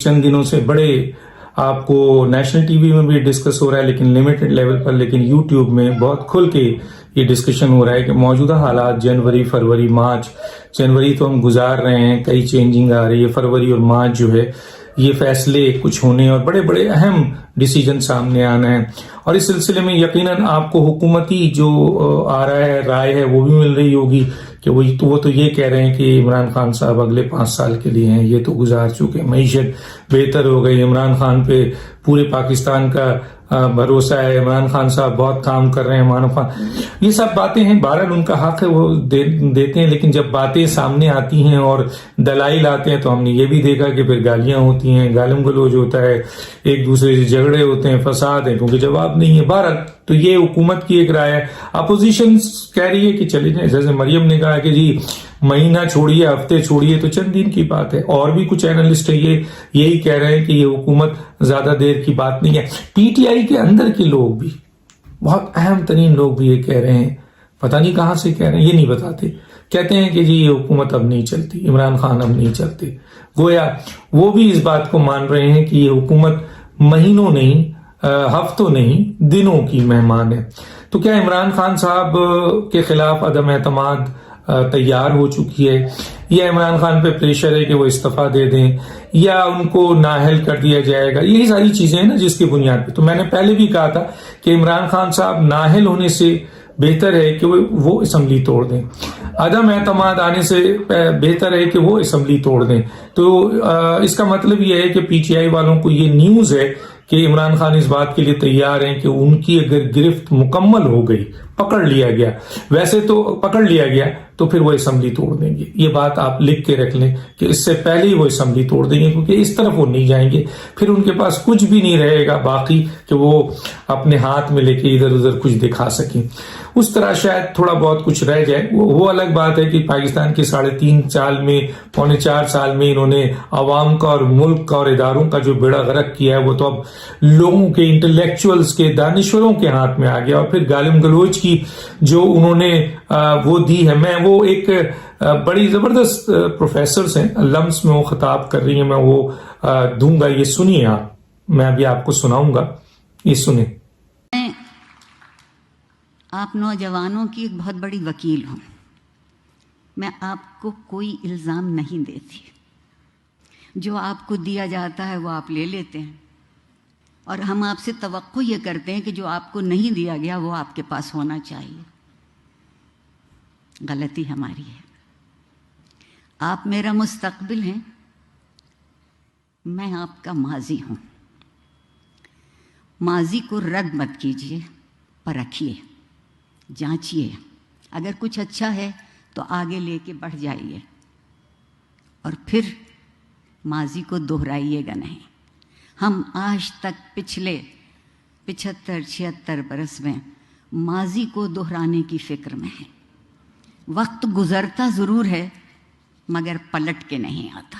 چند دنوں سے بڑے آپ کو نیشنل ٹی وی میں بھی ڈسکس ہو رہا ہے لیکن لمیٹڈ لیول پر، لیکن یوٹیوب میں بہت کھل کے یہ ڈسکشن ہو رہا ہے کہ موجودہ حالات جنوری، فروری، مارچ، جنوری تو ہم گزار رہے ہیں، کئی چینجنگ آ رہی ہے، فروری اور مارچ جو ہے یہ فیصلے کچھ ہونے اور بڑے بڑے اہم ڈیسیجن سامنے آنا ہے، اور اس سلسلے میں یقیناً آپ کو حکومتی جو آ رہا ہے رائے ہے وہ بھی مل رہی ہوگی کہ وہ تو یہ کہہ رہے ہیں کہ عمران خان صاحب اگلے 5 سال کے لیے ہیں، یہ تو گزار چکے، معیشت بہتر ہو گئی، عمران خان پہ پورے پاکستان کا بھروسہ ہے، عمران خان صاحب بہت کام کر رہے ہیں، عمران خان، یہ سب باتیں ہیں، بہرحال ان کا حق ہے، وہ دیتے ہیں، لیکن جب باتیں سامنے آتی ہیں اور دلائل آتے ہیں تو ہم نے یہ بھی دیکھا کہ پھر گالیاں ہوتی ہیں، گالم گلوچ ہوتا ہے، ایک دوسرے سے جھگڑے ہوتے ہیں، فساد ہے، کیونکہ جواب نہیں ہے۔ بہرحال تو یہ حکومت کی ایک رائے ہے، اپوزیشن کہہ رہی ہے کہ چلے جائیں، جیسے مریم نے کہا کہ جی مہینہ چھوڑیے، ہفتے چھوڑیے، تو چند دن کی بات ہے، اور بھی کچھ اینالسٹ یہی کہہ رہے ہیں کہ یہ حکومت زیادہ دیر کی بات نہیں ہے۔ پی ٹی آئی کے اندر کے لوگ بھی، بہت اہم ترین لوگ بھی یہ کہہ رہے ہیں، پتہ نہیں کہاں سے کہہ رہے ہیں، یہ نہیں بتاتے، کہتے ہیں کہ جی یہ حکومت اب نہیں چلتی، عمران خان اب نہیں چلتے، گویا وہ بھی اس بات کو مان رہے ہیں کہ یہ حکومت مہینوں نہیں، ہفتوں نہیں، دنوں کی مہمان ہے۔ تو کیا عمران خان صاحب کے خلاف عدم اعتماد تیار ہو چکی ہے، یا عمران خان پہ پریشر ہے کہ وہ استعفیٰ دے دیں، یا ان کو نااہل کر دیا جائے گا؟ یہی ساری چیزیں ہیں نا جس کی بنیاد پہ تو میں نے پہلے بھی کہا تھا کہ عمران خان صاحب نااہل ہونے سے بہتر ہے کہ وہ اسمبلی توڑ دیں، عدم اعتماد آنے سے بہتر ہے کہ وہ اسمبلی توڑ دیں۔ تو اس کا مطلب یہ ہے کہ پی ٹی آئی والوں کو یہ نیوز ہے کہ عمران خان اس بات کے لیے تیار ہیں کہ ان کی اگر گرفت مکمل ہو گئی، پکڑ لیا گیا، ویسے تو پکڑ لیا گیا تو پھر وہ اسمبلی توڑ دیں گے۔ یہ بات آپ لکھ کے رکھ لیں کہ اس سے پہلے ہی وہ اسمبلی توڑ دیں گے، کیونکہ اس طرف وہ نہیں جائیں گے، پھر ان کے پاس کچھ بھی نہیں رہے گا باقی کہ وہ اپنے ہاتھ میں لے کے ادھر ادھر کچھ دکھا سکیں۔ اس طرح شاید تھوڑا بہت کچھ رہ جائے، وہ الگ بات ہے کہ پاکستان کے 3.5 سال میں، 4.25 سال میں انہوں نے عوام کا اور ملک کا اور اداروں کا جو بیڑا غرق کیا ہے وہ تو اب لوگوں کے، انٹلیکچوئلز کے، دانشوروں کے ہاتھ میں آ گیا، اور پھر گالم گلوچ کی جو انہوں نے وہ دی ہے، میں وہ ایک بڑی زبردست پروفیسرز ہیں، لمس میں وہ خطاب کر رہی ہیں، میں وہ دوں گا، یہ سنیے آپ، میں ابھی آپ کو سناؤں گا، یہ سنیں۔ آپ نوجوانوں کی ایک بہت بڑی وکیل ہوں، میں آپ کو کوئی الزام نہیں دیتی، جو آپ کو دیا جاتا ہے وہ آپ لے لیتے ہیں، اور ہم آپ سے توقع یہ کرتے ہیں کہ جو آپ کو نہیں دیا گیا وہ آپ کے پاس ہونا چاہیے۔ غلطی ہماری ہے، آپ میرا مستقبل ہیں، میں آپ کا ماضی ہوں۔ ماضی کو رد مت کیجیے، پرکھیے، جانچیے، اگر کچھ اچھا ہے تو آگے لے کے بڑھ جائیے، اور پھر ماضی کو دہرائیے گا نہیں۔ ہم آج تک پچھلے 75-76 برس میں ماضی کو دہرانے کی فکر میں ہیں۔ وقت گزرتا ضرور ہے مگر پلٹ کے نہیں آتا،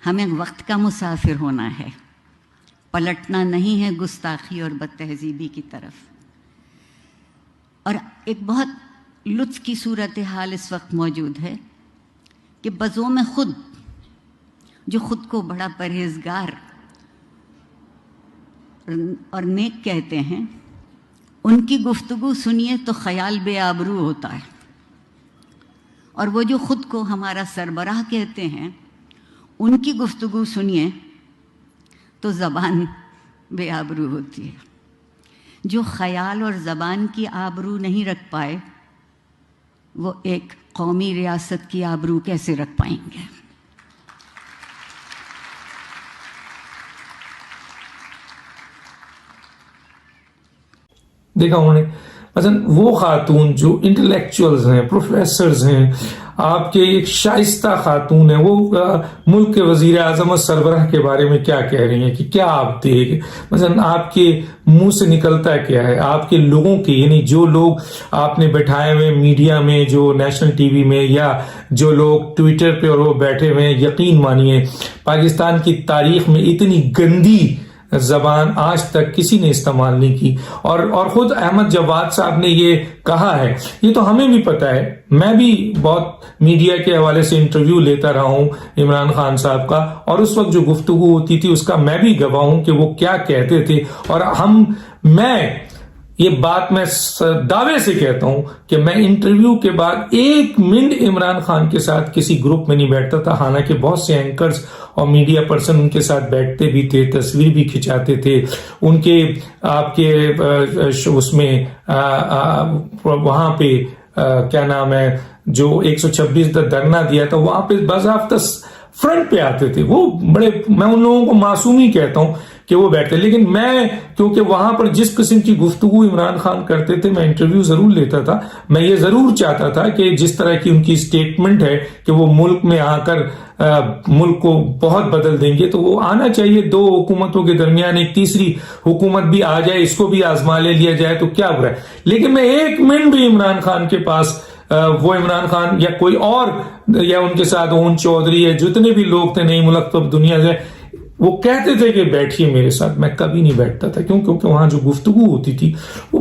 ہمیں وقت کا مسافر ہونا ہے، پلٹنا نہیں ہے گستاخی اور بدتہذیبی کی طرف۔ اور ایک بہت لطف کی صورتحال اس وقت موجود ہے کہ بزوم خود جو خود کو بڑا پرہیزگار اور نیک کہتے ہیں، ان کی گفتگو سنیے تو خیال بے آبرو ہوتا ہے، اور وہ جو خود کو ہمارا سربراہ کہتے ہیں ان کی گفتگو سنیے تو زبان بے آبرو ہوتی ہے۔ جو خیال اور زبان کی آبرو نہیں رکھ پائے وہ ایک قومی ریاست کی آبرو کیسے رکھ پائیں گے؟ دیکھا انہوں نے مثلا وہ خاتون جو انٹلیکچوئلز ہیں، پروفیسرز ہیں، آپ کے ایک شائستہ خاتون ہیں، وہ ملک کے وزیر اعظم اور سربراہ کے بارے میں کیا کہہ رہی ہیں کہ کیا آپ دیکھ، مثلا آپ کے منہ سے نکلتا کیا ہے، آپ کے لوگوں کے، یعنی جو لوگ آپ نے بٹھائے ہوئے میڈیا میں، جو نیشنل ٹی وی میں، یا جو لوگ ٹویٹر پہ اور وہ بیٹھے ہوئے ہیں، یقین مانیے پاکستان کی تاریخ میں اتنی گندی زبان آج تک کسی نے استعمال نہیں کی. اور خود احمد جواد صاحب نے یہ کہا ہے. یہ تو ہمیں بھی پتا ہے, میں بھی بہت میڈیا کے حوالے سے انٹرویو لیتا رہا ہوں عمران خان صاحب کا, اور اس وقت جو گفتگو ہوتی تھی اس کا میں بھی گواہ ہوں کہ وہ کیا کہتے تھے. اور میں یہ بات میں دعوے سے کہتا ہوں کہ میں انٹرویو کے بعد 1 منٹ عمران خان کے ساتھ کسی گروپ میں نہیں بیٹھتا تھا, حالانکہ بہت سے اینکرز اور میڈیا پرسن ان کے ساتھ بیٹھتے بھی تھے, تصویر بھی کھنچاتے تھے ان کے, آپ کے اس میں وہاں پہ کیا نام ہے جو 126 دھرنا دیا تھا وہاں پہ باضابطہ فرنٹ پہ آتے تھے. وہ بڑے, میں ان لوگوں کو معصوم ہی کہتا ہوں کہ وہ بیٹھتے, لیکن میں کیونکہ وہاں پر جس قسم کی گفتگو عمران خان کرتے تھے میں انٹرویو ضرور لیتا تھا. میں یہ ضرور چاہتا تھا کہ جس طرح کی ان کی سٹیٹمنٹ ہے کہ وہ ملک میں آ کر ملک کو بہت بدل دیں گے, تو وہ آنا چاہیے. 2 حکومتوں کے درمیان ایک تیسری حکومت بھی آ جائے, اس کو بھی آزما لے لیا جائے تو کیا برا ہے. لیکن میں 1 منٹ بھی عمران خان کے پاس, وہ عمران خان یا کوئی اور یا ان کے ساتھ اون چودھری ہے, جتنے بھی لوگ تھے نئی ملک دنیا سے, وہ کہتے تھے کہ بیٹھیے میرے ساتھ, میں کبھی نہیں بیٹھتا تھا. کیوں؟ کیونکہ وہاں جو گفتگو ہوتی تھی وہ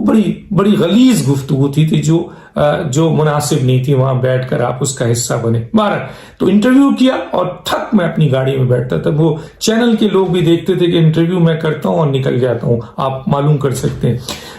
بڑی غلیظ گفتگو ہوتی تھی جو مناسب نہیں تھی وہاں بیٹھ کر آپ اس کا حصہ بنے. بہرحال تو انٹرویو کیا اور تھک میں اپنی گاڑی میں بیٹھتا تھا. وہ چینل کے لوگ بھی دیکھتے تھے کہ انٹرویو میں کرتا ہوں اور نکل جاتا ہوں, آپ معلوم کر سکتے ہیں.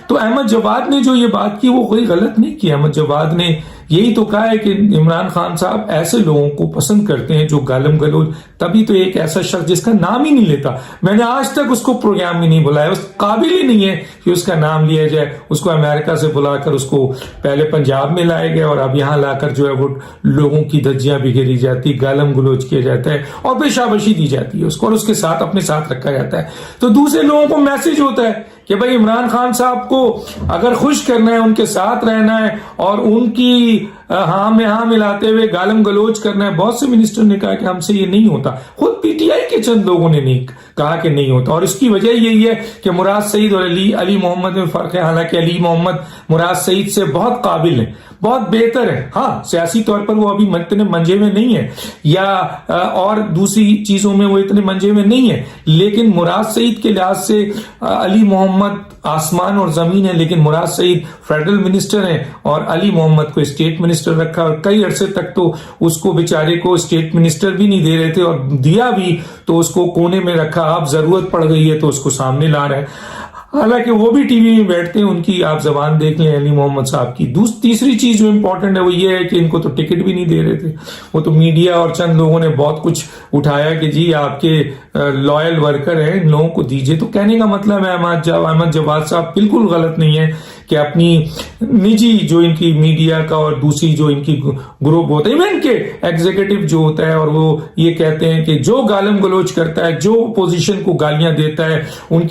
تو احمد جواد نے جو یہ بات کی وہ کوئی غلط نہیں کی. احمد جواد نے یہی تو کہا ہے کہ عمران خان صاحب ایسے لوگوں کو پسند کرتے ہیں جو گالم گلوچ, تبھی تو ایک ایسا شخص جس کا نام ہی نہیں لیتا, میں نے آج تک اس کو پروگرام میں نہیں بلایا, اس قابل ہی نہیں ہے کہ اس کا نام لیا جائے. اس کو امریکہ سے بلا کر اس کو پہلے پنجاب میں لائے گئے اور اب یہاں لا کر جو ہے وہ لوگوں کی دھجیاں بگیری جاتی, گالم گلوچ کیا جاتا ہے اور پیشابشی دی جاتی ہے اس کو, اور اس کے ساتھ اپنے ساتھ رکھا جاتا ہے. تو دوسرے لوگوں کو میسج ہوتا ہے کہ بھائی عمران خان صاحب کو اگر خوش کرنا ہے, ان کے ساتھ رہنا ہے اور ان کی ہاں میں ہاں ملاتے ہوئے گالم گلوچ کرنا ہے. بہت سے منسٹر نے کہا کہ ہم سے یہ نہیں ہوتا, خود پی ٹی آئی کے چند لوگوں نے نہیں کہا کہ نہیں ہوتا. اور اس کی وجہ یہی ہے کہ مراد سعید اور علی محمد میں فرق ہے. حالانکہ علی محمد مراد سعید سے بہت قابل ہیں, بہت بہتر ہے. ہاں سیاسی طور پر وہ ابھی اتنے منجے میں نہیں ہے یا اور دوسری چیزوں میں وہ اتنے منجے میں نہیں ہے, لیکن مراد سعید کے لحاظ سے علی محمد آسمان اور زمین ہے. لیکن مراد سعید فیڈرل منسٹر ہیں اور علی محمد کو اسٹیٹ منسٹر رکھا, اور کئی عرصے تک تو اس کو بیچارے کو اسٹیٹ منسٹر بھی نہیں دے رہے تھے, اور دیا بھی تو اس کو کونے میں رکھا. اب ضرورت پڑ گئی ہے تو اس کو سامنے لا رہے ہیں. حالانکہ وہ بھی ٹی وی میں بیٹھتے ہیں, ان کی آپ زبان دیکھ لیں علی محمد صاحب کی. تیسری چیز جو امپورٹنٹ ہے وہ یہ ہے کہ ان کو تو ٹکٹ بھی نہیں دے رہے تھے. وہ تو میڈیا اور چند لوگوں نے بہت کچھ اٹھایا کہ جی آپ کے لائل ورکر ہیں, ان لوگوں کو دیجیے. تو کہنے کا مطلب ہے احمد جواد صاحب بالکل غلط نہیں ہے کہ اپنی نجی جو ان کی میڈیا کا اور دوسری جو ان کی گروپ ہوتا ہے, ایون کے ایگزیکٹو جو ہوتا ہے, اور وہ یہ کہتے ہیں کہ جو گالم گلوچ کرتا ہے, جو اپوزیشن کو گالیاں دیتا ہے, ان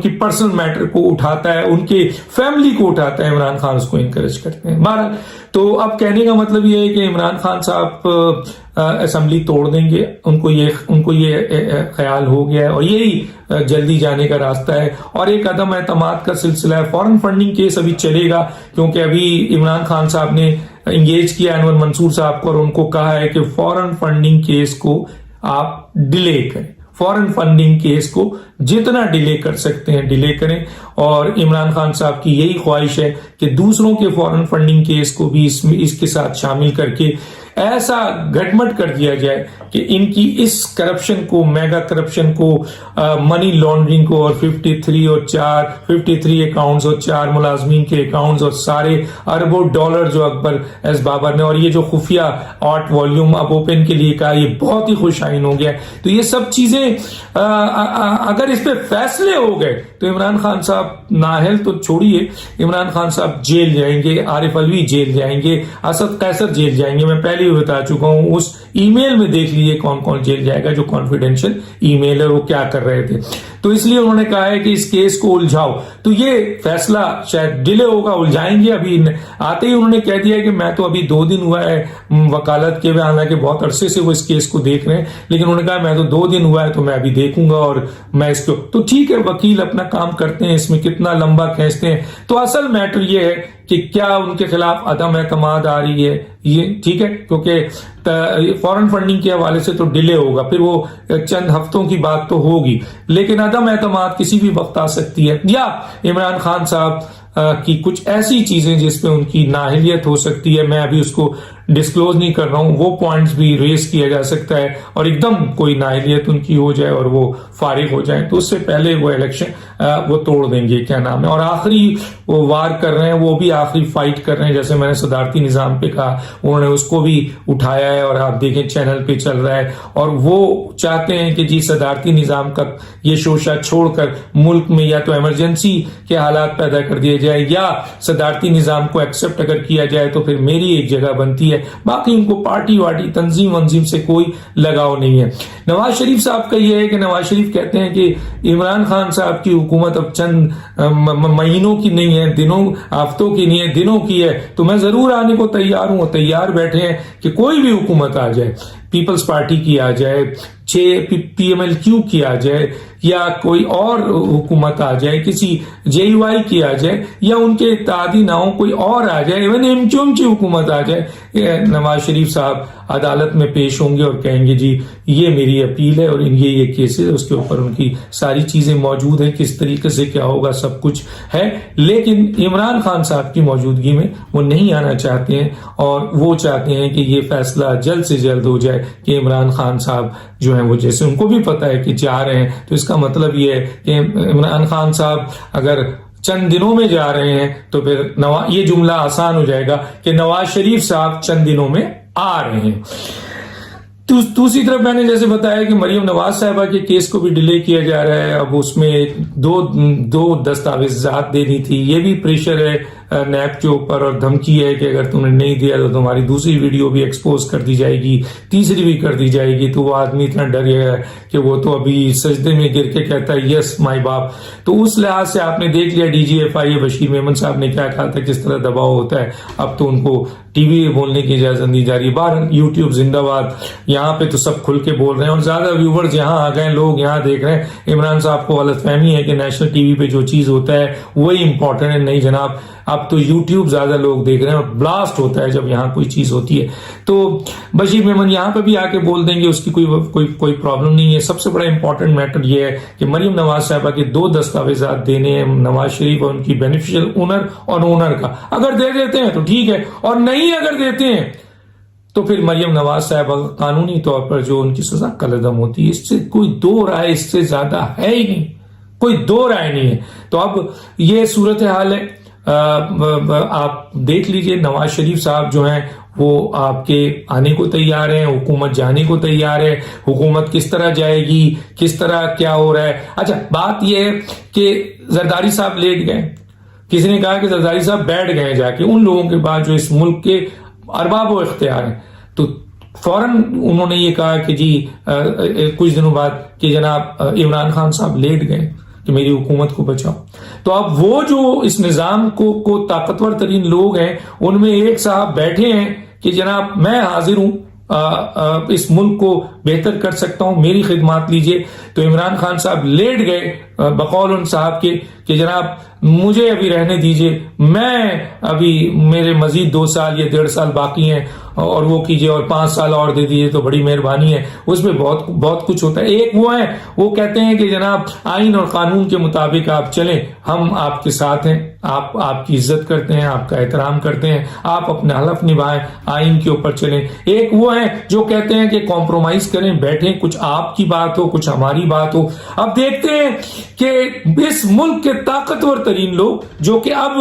کی پرسنل میٹر کو اٹھاتا ہے, ان کی فیملی کو اٹھاتا ہے, عمران خان اس کو انکریج کرتے ہیں. بہرحال تو اب کہنے کا مطلب یہ ہے کہ عمران خان صاحب اسمبلی توڑ دیں گے. ان کو یہ خیال ہو گیا ہے اور یہی جلدی جانے کا راستہ ہے. اور ایک عدم اعتماد کا سلسلہ ہے. فورن فنڈنگ کیس ابھی چلے گا, کیونکہ ابھی عمران خان صاحب نے انگیج کیا انور منصور صاحب کو, اور ان کو کہا ہے کہ فورن فنڈنگ کیس کو آپ ڈیلے کریں. فورن فنڈنگ کیس کو جتنا ڈیلے کر سکتے ہیں ڈیلے کریں. اور عمران خان صاحب کی یہی خواہش ہے کہ دوسروں کے فورن فنڈنگ کیس کو بھی اس کے ساتھ شامل کر کے ایسا گھٹمٹ کر دیا جائے کہ ان کی اس کرپشن کو, میگا کرپشن کو, منی لانڈرنگ کو, اور 53 اکاؤنٹس اور 4 ملازمین کے اکاؤنٹس اور سارے اربوں ڈالر جو اکبر ایس بابر نے, اور یہ جو خفیہ 8 والیوم اب اوپن کے لیے کہا, یہ بہت ہی خوش آئین ہو گیا. تو یہ سب چیزیں اگر اس پہ فیصلے ہو گئے تو عمران خان صاحب نااہل تو چھوڑیے, عمران خان صاحب جیل جائیں گے, عارف علوی جیل جائیں گے, اسد قیصر جیل جائیں گے. میں پہلے بھی بتا چکا ہوں, اس ای میل میں دیکھ لیجیے کون کون جیل جائے گا جو کانفیڈینشیل ای میل ہے, وہ کیا کر رہے تھے. تو اس لیے انہوں نے کہا ہے کہ اس کیس کو الجھاؤ. تو یہ فیصلہ شاید ڈیلے ہوگا, الجھائیں گے. ابھی آتے ہی انہوں نے کہہ دیا کہ میں تو ابھی 2 دن ہوا ہے وکالت کے, حالانکہ بہت عرصے سے وہ اس کیس کو دیکھ رہے ہیں, لیکن انہوں نے کہا میں تو 2 دن ہوا ہے تو میں ابھی دیکھوں گا اور میں اس کو. تو ٹھیک ہے, وکیل اپنا کام کرتے ہیں, اس میں کتنا لمبا کھینچتے ہیں. تو اصل میٹر یہ ہے کہ کیا ان کے خلاف عدم اعتماد آ رہی ہے یہ ٹھیک ہے، کیونکہ فورن فنڈنگ کے حوالے سے تو ڈیلے ہوگا، پھر وہ چند ہفتوں کی بات تو ہوگی، لیکن عدم اعتماد کسی بھی وقت آ سکتی ہے، یا عمران خان صاحب کی کچھ ایسی چیزیں جس پہ ان کی نااہلیت ہو سکتی ہے، میں ابھی اس کو ڈسکلوز نہیں کر رہا ہوں، وہ پوائنٹس بھی ریز کیا جا سکتا ہے، اور ایک دم کوئی نااہلیت ان کی ہو جائے اور وہ فارغ ہو جائیں تو اس سے پہلے وہ الیکشن وہ توڑ دیں گے، کیا نام ہے، اور آخری وہ وار کر رہے ہیں، وہ بھی آخری فائٹ کر رہے ہیں، جیسے میں نے صدارتی نظام پہ کہا، انہوں نے اس کو بھی اٹھایا ہے اور آپ دیکھیں چینل پہ چل رہا ہے، اور وہ چاہتے ہیں کہ جی صدارتی نظام کا یہ شوشہ چھوڑ کر ملک میں یا تو ایمرجنسی کے حالات پیدا کر دیے جائے یا صدارتی نظام کو ایکسپٹ اگر کیا جائے تو پھر میری ایک جگہ بنتی ہے، باقی ان کو پارٹی واٹی تنظیم سے کوئی لگاؤ نہیں ہے۔ نواز شریف صاحب کا یہ ہے کہ نواز شریف کہتے ہیں کہ عمران خان صاحب کی حکومت اب چند مہینوں کی نہیں ہے، دنوں ہفتوں کی نہیں ہے، دنوں کی ہے، تو میں ضرور آنے کو تیار ہوں، تیار بیٹھے ہیں کہ کوئی بھی حکومت آ جائے، پیپلز پارٹی کی آ جائے، پی ایم ایل کیو کی آ جائے، یا کوئی اور حکومت آ جائے، کسی جے یو آئی کی آ جائے، یا ان کے اتحادی ناؤں کوئی اور آ جائے، ایون ایم کیو ایم کی حکومت آ جائے، نواز شریف صاحب عدالت میں پیش ہوں گے اور کہیں گے جی یہ میری اپیل ہے اور یہ کیسز ہے، اس کے اوپر ان کی ساری چیزیں موجود ہیں، کس طریقے سے کیا ہوگا سب کچھ ہے، لیکن عمران خان صاحب کی موجودگی میں وہ نہیں آنا چاہتے ہیں، اور وہ چاہتے ہیں کہ یہ فیصلہ جلد سے جلد ہو جائے کہ عمران خان صاحب جو ہیں وہ، جیسے ان کو بھی پتا ہے کہ جا رہے ہیں، تو اس کا مطلب یہ ہے کہ عمران خان صاحب اگر چند دنوں میں جا رہے ہیں تو پھر یہ جملہ آسان ہو جائے گا کہ نواز شریف صاحب چند دنوں میں آ رہے ہیں۔ دوسری طرف میں نے جیسے بتایا کہ مریم نواز صاحبہ کے کیس کو بھی ڈیلے کیا جا رہا ہے، اب اس میں دو دستاویزات دینی تھی، یہ بھی پریشر ہے نیب کے اوپر، اور دھمکی ہے کہ اگر تم نے نہیں دیا تو تمہاری دوسری ویڈیو بھی ایکسپوز کر دی جائے گی، تیسری بھی کر دی جائے گی، تو وہ آدمی اتنا ڈر گیا ہے کہ وہ تو ابھی سجدے میں گر کے کہتا ہے یس مائی باپ۔ تو اس لحاظ سے آپ نے دیکھ لیا ڈی جی ایف آئی بشیر میمن صاحب نے کیا کہا تھا، کس طرح دباؤ ہوتا ہے، اب تو ان کو ٹی وی بولنے کی اجازت دی جا رہی ہے، باہر یوٹیوب زندہ باد، یہاں پہ تو سب کھل کے بول رہے ہیں، اور زیادہ ویورز یہاں آ گئے، لوگ یہاں دیکھ رہے ہیں۔ عمران صاحب کو غلط فہمی ہے کہ نیشنل ٹی وی پہ جو چیز ہوتا ہے وہی امپورٹنٹ ہے، نہیں جناب، اب تو یوٹیوب زیادہ لوگ دیکھ رہے ہیں اور بلاسٹ ہوتا ہے جب یہاں کوئی چیز ہوتی ہے، تو بشیر میمن یہاں پہ بھی آ کے بول دیں گے، اس کی کوئی پرابلم نہیں ہے۔ سب سے بڑا امپورٹنٹ میٹر یہ ہے کہ مریم نواز صاحبہ کے 2 دستاویزات دینے ہیں، نواز شریف اور ان کی بینیفیشل اونر اور اونر کا، اگر دے دیتے ہیں تو ٹھیک ہے، اور نہیں اگر دیتے ہیں تو پھر مریم نواز صاحبہ قانونی طور پر جو ان کی سزا کالعدم ہوتی ہے، اس سے کوئی دو رائے اس سے زیادہ ہے ہی نہیں، کوئی دو رائے نہیں ہے۔ تو اب یہ صورتحال ہے، آپ دیکھ لیجئے نواز شریف صاحب جو ہیں وہ آپ کے آنے کو تیار ہیں، حکومت جانے کو تیار ہے، حکومت کس طرح جائے گی، کس طرح کیا ہو رہا ہے۔ اچھا بات یہ ہے کہ زرداری صاحب لیٹ گئے، کسی نے کہا کہ زرداری صاحب بیٹھ گئے جا کے ان لوگوں کے بعد جو اس ملک کے ارباب و اختیار ہیں، تو فوراً انہوں نے یہ کہا کہ جی کچھ دنوں بعد کہ جناب عمران خان صاحب لیٹ گئے کہ میری حکومت کو بچاؤ۔ تو اب وہ جو اس نظام کو طاقتور ترین لوگ ہیں، ان میں ایک صاحب بیٹھے ہیں کہ جناب میں حاضر ہوں، اس ملک کو بہتر کر سکتا ہوں، میری خدمات لیجئے۔ تو عمران خان صاحب لیٹ گئے بقول ان صاحب کے کہ جناب مجھے ابھی رہنے دیجئے، میں ابھی میرے مزید 2 سال یا 1.5 سال باقی ہیں، اور وہ کیجئے، اور 5 سال اور دے دیجئے تو بڑی مہربانی ہے۔ اس میں بہت کچھ ہوتا ہے۔ ایک وہ ہیں، وہ کہتے ہیں کہ جناب آئین اور قانون کے مطابق آپ چلیں، ہم آپ کے ساتھ ہیں، آپ کی عزت کرتے ہیں، آپ کا احترام کرتے ہیں، آپ اپنا حلف نبھائیں، آئین کے اوپر چلیں۔ ایک وہ ہیں جو کہتے ہیں کہ کمپرومائز کریں، بیٹھیں، کچھ آپ کی بات ہو، کچھ ہماری بات ہو۔ اب دیکھتے ہیں کہ اس ملک کے طاقتور ترین لوگ جو کہ اب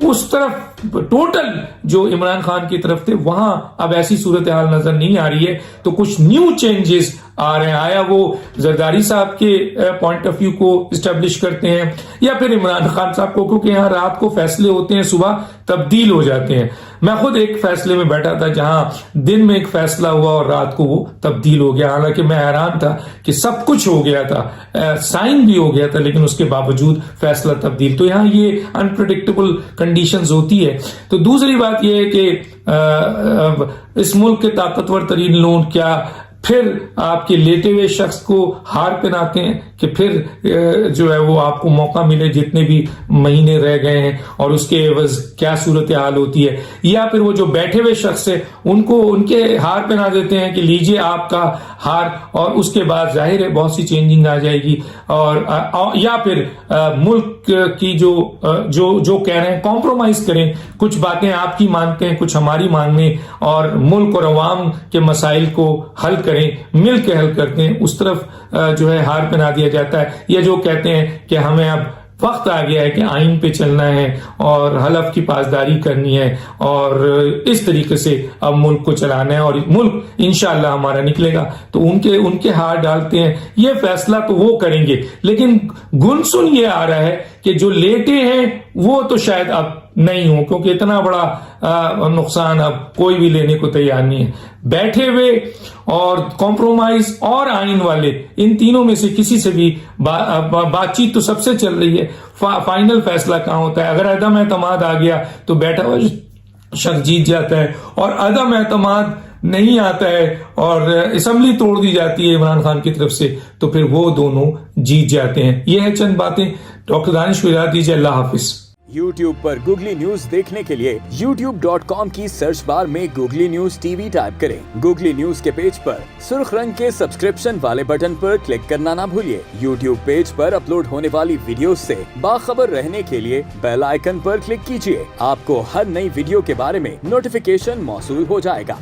اس طرف ٹوٹل جو عمران خان کی طرف تھے، وہاں اب ایسی صورتحال نظر نہیں آ رہی ہے، تو کچھ نیو چینجز آ رہے ہیں۔ آیا وہ زرداری صاحب کے پوائنٹ آف ویو کو اسٹیبلش کرتے ہیں، یا پھر عمران خان صاحب کو، کیونکہ یہاں رات کو فیصلے ہوتے ہیں، صبح تبدیل ہو جاتے ہیں۔ میں خود ایک فیصلے میں بیٹھا تھا جہاں دن میں ایک فیصلہ ہوا اور رات کو وہ تبدیل ہو گیا، حالانکہ میں حیران تھا کہ سب کچھ ہو گیا تھا، سائن بھی ہو گیا تھا، لیکن اس کے باوجود فیصلہ تبدیل۔ تو یہاں یہ انپریڈکٹیبل کنڈیشنز ہوتی ہے۔ تو دوسری بات یہ ہے کہ اس ملک کے طاقتور ترین لوگ کیا پھر آپ کے لیٹے ہوئے شخص کو ہار پہناتے ہیں کہ پھر جو ہے وہ آپ کو موقع ملے جتنے بھی مہینے رہ گئے ہیں، اور اس کے عوض کیا صورتحال ہوتی ہے. یا پھر وہ جو بیٹھے ہوئے شخص ہے ان کو ان کے ہار پہنا دیتے ہیں کہ لیجئے آپ کا ہار، اور اس کے بعد ظاہر ہے بہت سی چینجنگ آ جائے گی. اور یا پھر ملک کی جو کہہ رہے ہیں کمپرومائز کریں، کچھ باتیں آپ کی مانتے ہیں کچھ ہماری ماننے، اور ملک اور عوام کے مسائل کو حل کریں، مل کے حل کرتے ہیں، اس طرف جو ہے ہار پہنا دیا جاتا ہے. یا جو کہتے ہیں کہ ہمیں اب وقت آ گیا ہے کہ آئین پہ چلنا ہے اور حلف کی پاسداری کرنی ہے، اور اس طریقے سے اب ملک کو چلانا ہے اور ملک انشاءاللہ ہمارا نکلے گا، تو ان کے ہار ڈالتے ہیں. یہ فیصلہ تو وہ کریں گے، لیکن گنسن یہ آ رہا ہے کہ جو لیٹے ہیں وہ تو شاید اب نہیں ہوں، کیونکہ اتنا بڑا نقصان اب کوئی بھی لینے کو تیار نہیں ہے. بیٹھے ہوئے اور کمپرومائز اور آئین والے، ان تینوں میں سے کسی سے بھی بات چیت تو سب سے چل رہی ہے. فائنل فیصلہ کہاں ہوتا ہے؟ اگر عدم اعتماد آ گیا تو بیٹھا ہوا شخص جیت جاتا ہے، اور عدم اعتماد نہیں آتا ہے اور اسمبلی توڑ دی جاتی ہے عمران خان کی طرف سے، تو پھر وہ دونوں جیت جاتے ہیں. یہ ہے چند باتیں. ڈاکٹر دانش کو اجازت دیجیے. اللہ حافظ. YouTube پر گوگلی نیوز دیکھنے کے لیے youtube.com کی سرچ بار میں googly news T V type کریں. گوگلی نیوز کے پیج پر سرخ رنگ کے سبسکرپشن والے بٹن پر کلک کرنا نہ بھولیے. YouTube پیج پر اپلوڈ ہونے والی ویڈیوز سے باخبر رہنے کے لیے بیل آئیکن پر کلک کیجیے. آپ کو ہر نئی ویڈیو کے بارے میں نوٹیفیکیشن موصول ہو جائے گا.